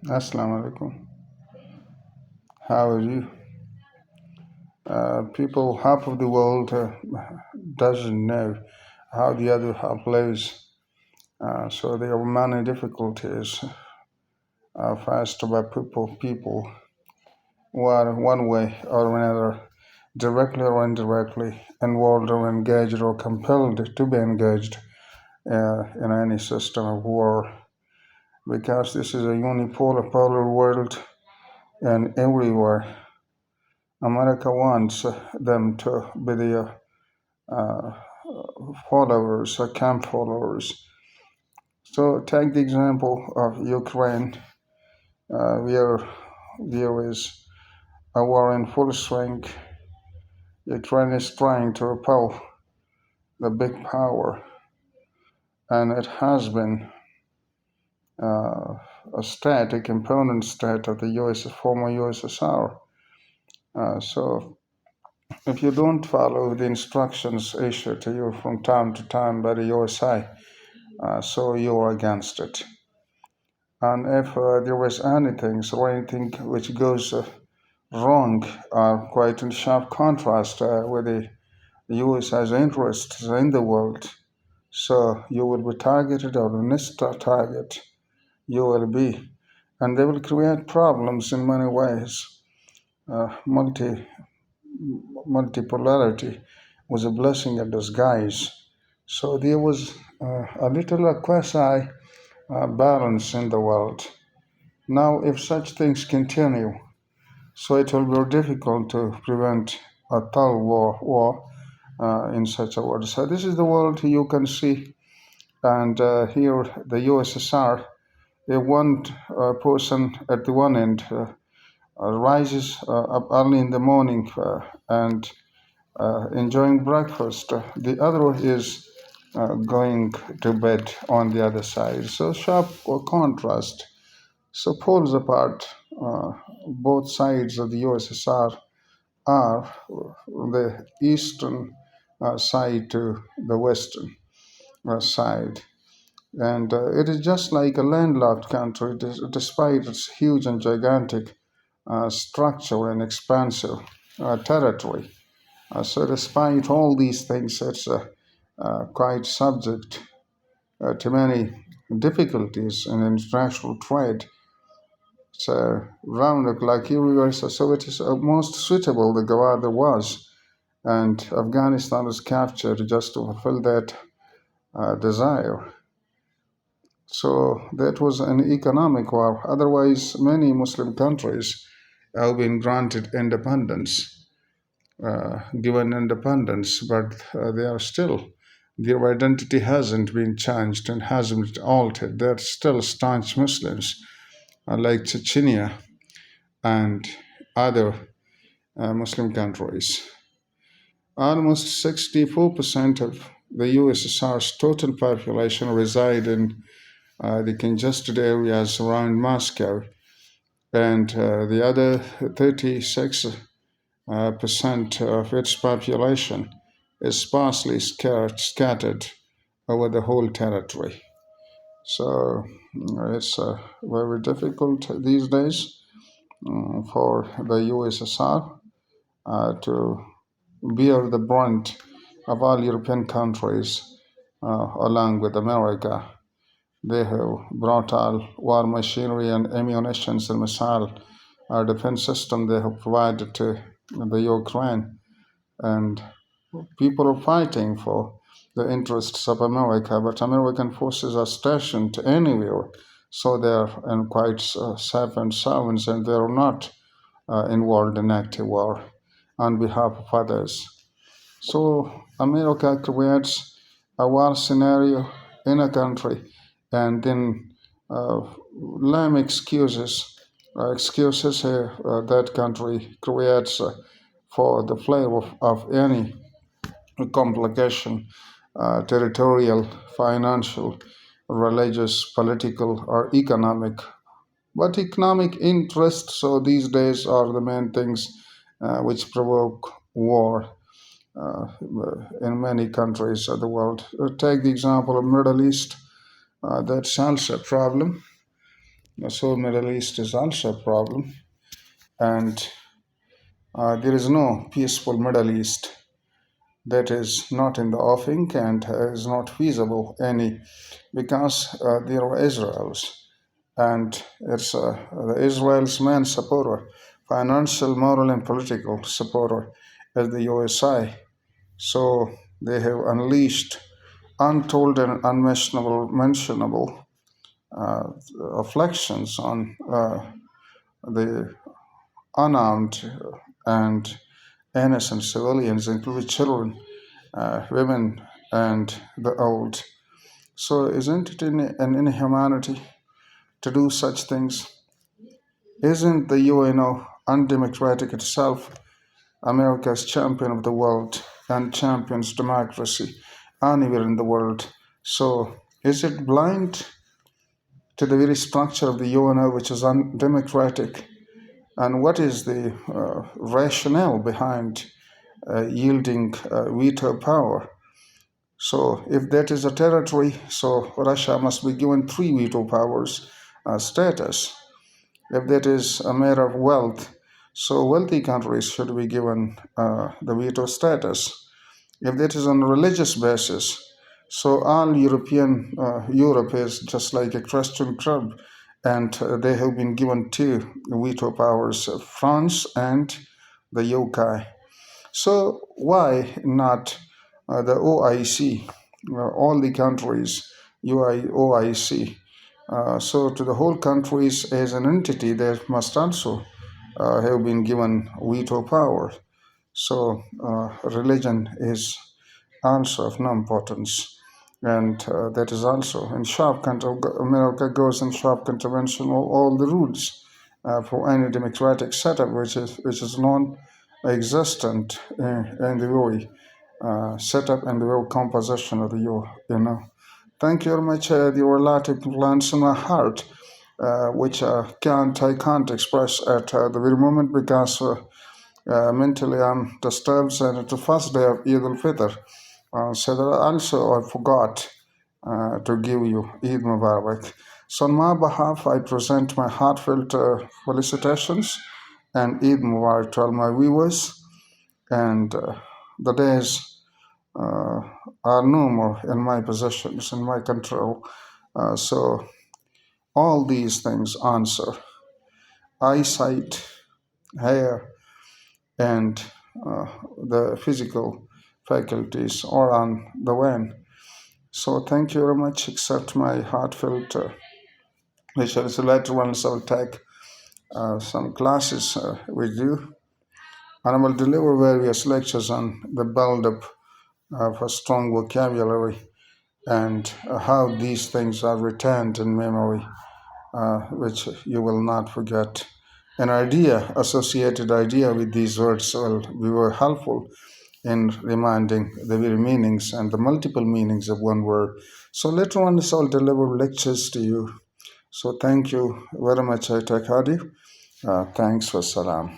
Assalamu alaikum. How are you? People, half of the world doesn't know how the other half lives. So there are many difficulties faced by people who are one way or another, directly or indirectly, involved or engaged or compelled to be engaged in any system of war. Because this is a unipolar polar world, and everywhere America wants them to be the uh, followers, camp followers. So take the example of Ukraine, where there is a war in full swing. Ukraine is trying to repel the big power, and it has been uh, a state, a component state of the former USSR. So if you don't follow the instructions issued to you from time to time by the USA, so you are against it. And if there is anything, so anything which goes wrong, quite in sharp contrast with the US's interests in the world, so you will be targeted, or the next target you will be. And they will create problems in many ways. Multipolarity was a blessing in disguise. So there was a little quasi balance in the world. Now, if such things continue, so it will be difficult to prevent a third war in such a world. So this is the world you can see, and here the USSR, a one person at the one end rises up early in the morning and enjoying breakfast. The other is going to bed on the other side. So sharp contrast. So poles apart, both sides of the USSR are the eastern side to the western side. And it is just like a landlocked country, despite its huge and gigantic structure and expansive territory. So, despite all these things, it's quite subject to many difficulties in international trade. So, round the clock everywhere, so it is most suitable the Gawada was, and Afghanistan was captured just to fulfill that desire. So that was an economic war. Otherwise, many Muslim countries have been granted independence, given independence, but they are still, their identity hasn't been changed and hasn't altered. They're still staunch Muslims, like Chechnya and other Muslim countries. Almost 64% of the USSR's total population reside in the congested areas around Moscow, and the other 36% of its population is sparsely scattered over the whole territory. So it's very difficult these days for the USSR to bear the brunt of all European countries along with America. They have brought all war machinery and ammunitions and missile defense system they have provided to the Ukraine, and people are fighting for the interests of America, but American forces are stationed anywhere, so they're in quite safe and sound, and they're not involved in active war on behalf of others. So America creates a war scenario in a country, and then lame excuses that country creates for the flavor of any complication, territorial, financial, religious, political, or economic. But economic interests, so these days, are the main things which provoke war uh, in many countries of the world. Take the example of Middle East. That's also a problem. So Middle East is also a problem, and there is no peaceful Middle East that is not in the offing and is not feasible any because there are Israel's and it's the Israel's main supporter, financial, moral, and political supporter is the USA. So they have unleashed untold and mentionable uh, afflictions on the unarmed and innocent civilians, including children, women, and the old. So, isn't it an inhumanity to do such things? Isn't the UNO undemocratic itself? America's champion of the world and champions democracy anywhere in the world. So, is it blind to the very structure of the UNO, which is undemocratic? And what is the rationale behind yielding veto power? So, if that is a territory, so Russia must be given three veto powers status. If that is a matter of wealth, so wealthy countries should be given the veto status. If that is on a religious basis, so all Europe is just like a Christian club, and they have been given two veto powers: France and the UK. So why not the OIC, all the countries, OIC? So to the whole countries as an entity, they must also have been given veto power. So religion is also of no importance. And that is also in America goes in sharp contravention of all the rules for any democratic setup, which is non-existent in the very setup and the very composition of the Thank you very much. There were a lot of plans in my heart, which I can't express at the very moment because mentally I'm disturbed. And it's the first day of Eid al-Fitr. So that also I forgot to give you Eid Mubarak. So on my behalf, I present my heartfelt felicitations and Eid Mubarak to all my viewers. And the days uh, are no more in my possessions, in my control. So all these things answer eyesight, hair, and uh, the physical faculties are on the wane. So thank you very much. Accept my heartfelt wishes. Later once I'll take some classes with you, and I will deliver various lectures on the build-up of a strong vocabulary and how these things are retained in memory, which you will not forget. An associated idea with these words will be very helpful in reminding the very meanings and the multiple meanings of one word. So later on, I'll deliver lectures to you. So thank you very much, Aitak Hadi. Thanks for salam.